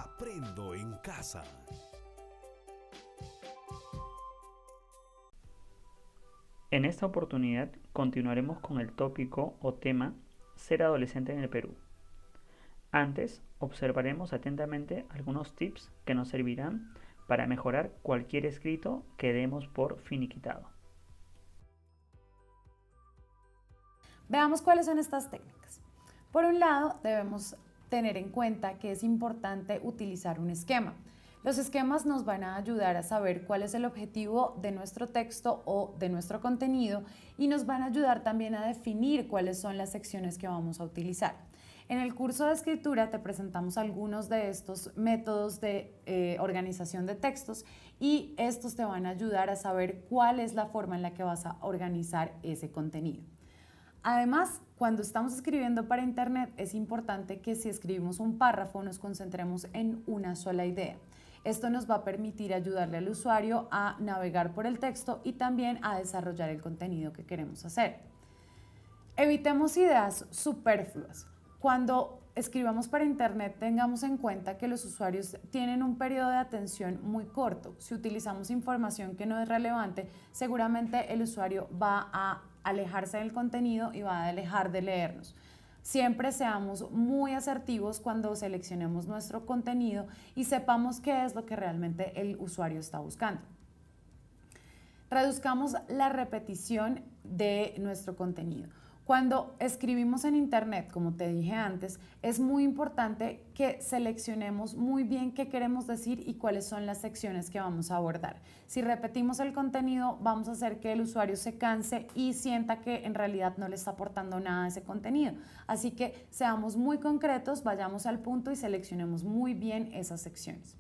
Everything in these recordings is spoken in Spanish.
Aprendo en casa. En esta oportunidad continuaremos con el tópico o tema ser adolescente en el Perú. Antes, observaremos atentamente algunos tips que nos servirán para mejorar cualquier escrito que demos por finiquitado. Veamos cuáles son estas técnicas. Por un lado, debemos tener en cuenta que es importante utilizar un esquema. Los esquemas nos van a ayudar a saber cuál es el objetivo de nuestro texto o de nuestro contenido y nos van a ayudar también a definir cuáles son las secciones que vamos a utilizar. En el curso de escritura te presentamos algunos de estos métodos de organización de textos y estos te van a ayudar a saber cuál es la forma en la que vas a organizar ese contenido. Además, cuando estamos escribiendo para internet es importante que si escribimos un párrafo nos concentremos en una sola idea. Esto nos va a permitir ayudarle al usuario a navegar por el texto y también a desarrollar el contenido que queremos hacer. Evitemos ideas superfluas. Cuando escribamos para internet, tengamos en cuenta que los usuarios tienen un periodo de atención muy corto. Si utilizamos información que no es relevante, seguramente el usuario va a alejarse del contenido y va a dejar de leernos. Siempre seamos muy asertivos cuando seleccionemos nuestro contenido y sepamos qué es lo que realmente el usuario está buscando. Reduzcamos la repetición de nuestro contenido. Cuando escribimos en internet, como te dije antes, es muy importante que seleccionemos muy bien qué queremos decir y cuáles son las secciones que vamos a abordar. Si repetimos el contenido, vamos a hacer que el usuario se canse y sienta que en realidad no le está aportando nada a ese contenido. Así que seamos muy concretos, vayamos al punto y seleccionemos muy bien esas secciones.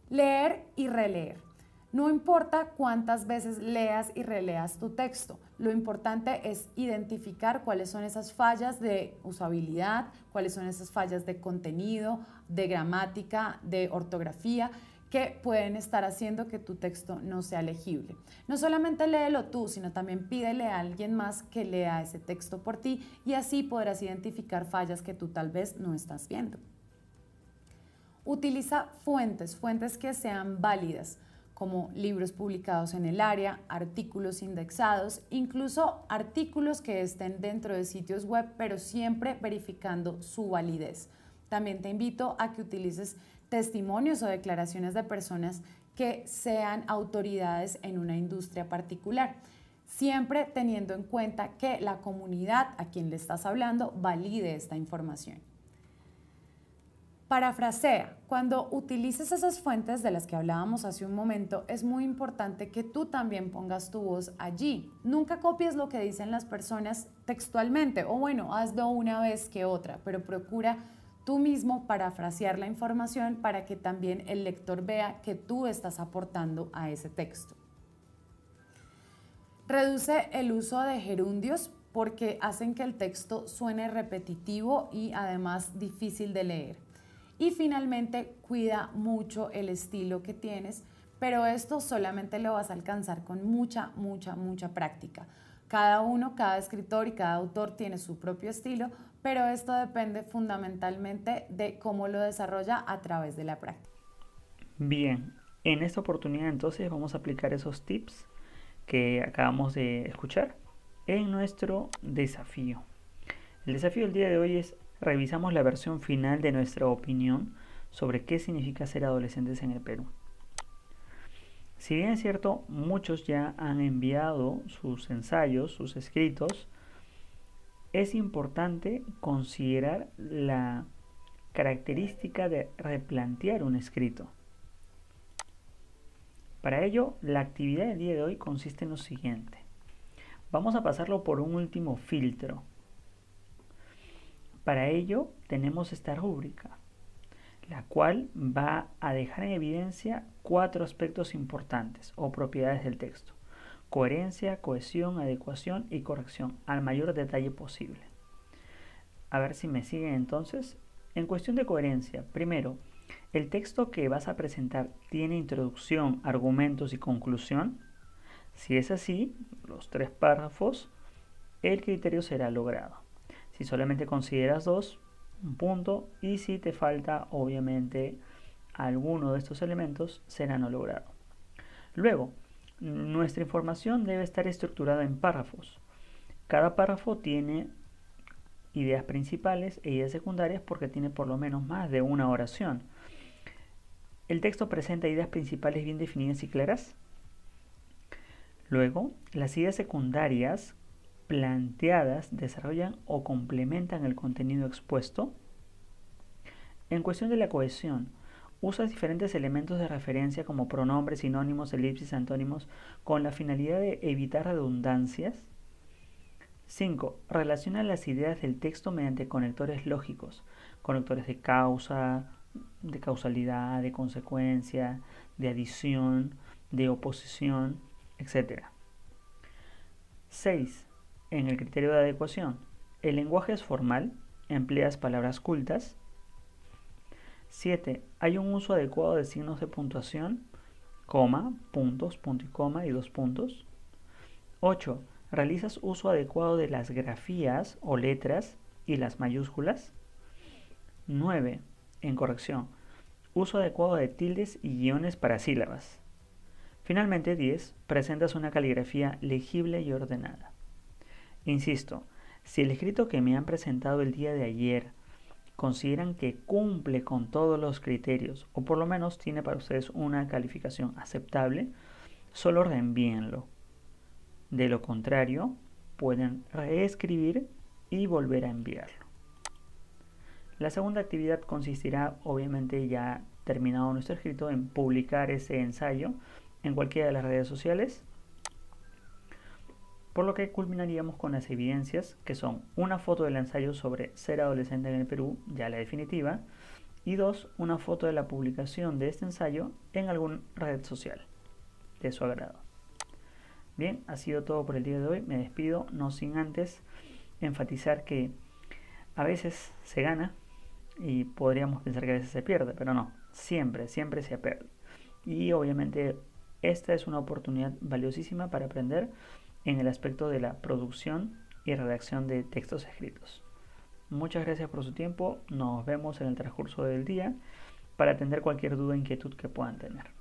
Leer y releer. No importa cuántas veces leas y releas tu texto, lo importante es identificar cuáles son esas fallas de usabilidad, cuáles son esas fallas de contenido, de gramática, de ortografía, que pueden estar haciendo que tu texto no sea legible. No solamente léelo tú, sino también pídele a alguien más que lea ese texto por ti y así podrás identificar fallas que tú tal vez no estás viendo. Utiliza fuentes que sean válidas, como libros publicados en el área, artículos indexados, incluso artículos que estén dentro de sitios web, pero siempre verificando su validez. También te invito a que utilices testimonios o declaraciones de personas que sean autoridades en una industria particular, siempre teniendo en cuenta que la comunidad a quien le estás hablando valide esta información. Parafrasea. Cuando utilices esas fuentes de las que hablábamos hace un momento, es muy importante que tú también pongas tu voz allí. Nunca copies lo que dicen las personas textualmente, o bueno, hazlo una vez que otra, pero procura tú mismo parafrasear la información para que también el lector vea que tú estás aportando a ese texto. Reduce el uso de gerundios porque hacen que el texto suene repetitivo y además difícil de leer. Y finalmente, cuida mucho el estilo que tienes, pero esto solamente lo vas a alcanzar con mucha práctica. Cada escritor y cada autor tiene su propio estilo, pero esto depende fundamentalmente de cómo lo desarrolla a través de la práctica. Bien, en esta oportunidad entonces vamos a aplicar esos tips que acabamos de escuchar en nuestro desafío. El desafío del día de hoy es: revisamos la versión final de nuestra opinión sobre qué significa ser adolescentes en el Perú. Si bien es cierto, muchos ya han enviado sus ensayos, sus escritos, es importante considerar la característica de replantear un escrito. Para ello, la actividad del día de hoy consiste en lo siguiente. Vamos a pasarlo por un último filtro. Para ello tenemos esta rúbrica, la cual va a dejar en evidencia 4 aspectos importantes o propiedades del texto: coherencia, cohesión, adecuación y corrección, al mayor detalle posible. A ver si me siguen entonces. En cuestión de coherencia, primero, ¿el texto que vas a presentar tiene introducción, argumentos y conclusión? Si es así, los 3 párrafos, el criterio será logrado. Si solamente consideras 2, un punto, y si te falta obviamente alguno de estos elementos, será no logrado. Luego, nuestra información debe estar estructurada en párrafos. Cada párrafo tiene ideas principales e ideas secundarias porque tiene por lo menos más de una oración. El texto presenta ideas principales bien definidas y claras. Luego, las ideas secundarias planteadas desarrollan o complementan el contenido expuesto. En cuestión de la cohesión, usas diferentes elementos de referencia como pronombres, sinónimos, elipsis, antónimos, con la finalidad de evitar redundancias. 5. Relaciona las ideas del texto mediante conectores lógicos, conectores de causa, de causalidad, de consecuencia, de adición, de oposición, etc. 6. En el criterio de adecuación, el lenguaje es formal, empleas palabras cultas. 7. Hay un uso adecuado de signos de puntuación, coma, puntos, punto y coma y dos puntos. 8. Realizas uso adecuado de las grafías o letras y las mayúsculas. 9. En corrección, uso adecuado de tildes y guiones para sílabas. Finalmente, 10. Presentas una caligrafía legible y ordenada. Insisto, si el escrito que me han presentado el día de ayer consideran que cumple con todos los criterios, o por lo menos tiene para ustedes una calificación aceptable, solo reenvíenlo. De lo contrario, pueden reescribir y volver a enviarlo. La segunda actividad consistirá, obviamente ya terminado nuestro escrito, en publicar ese ensayo en cualquiera de las redes sociales, por lo que culminaríamos con las evidencias, que son una foto del ensayo sobre ser adolescente en el Perú, ya la definitiva, y 2, una foto de la publicación de este ensayo en alguna red social de su agrado. Bien, ha sido todo por el día de hoy. Me despido, no sin antes enfatizar que a veces se gana y podríamos pensar que a veces se pierde, pero no, siempre se pierde. Y obviamente esta es una oportunidad valiosísima para aprender en el aspecto de la producción y redacción de textos escritos. Muchas gracias por su tiempo, nos vemos en el transcurso del día para atender cualquier duda o inquietud que puedan tener.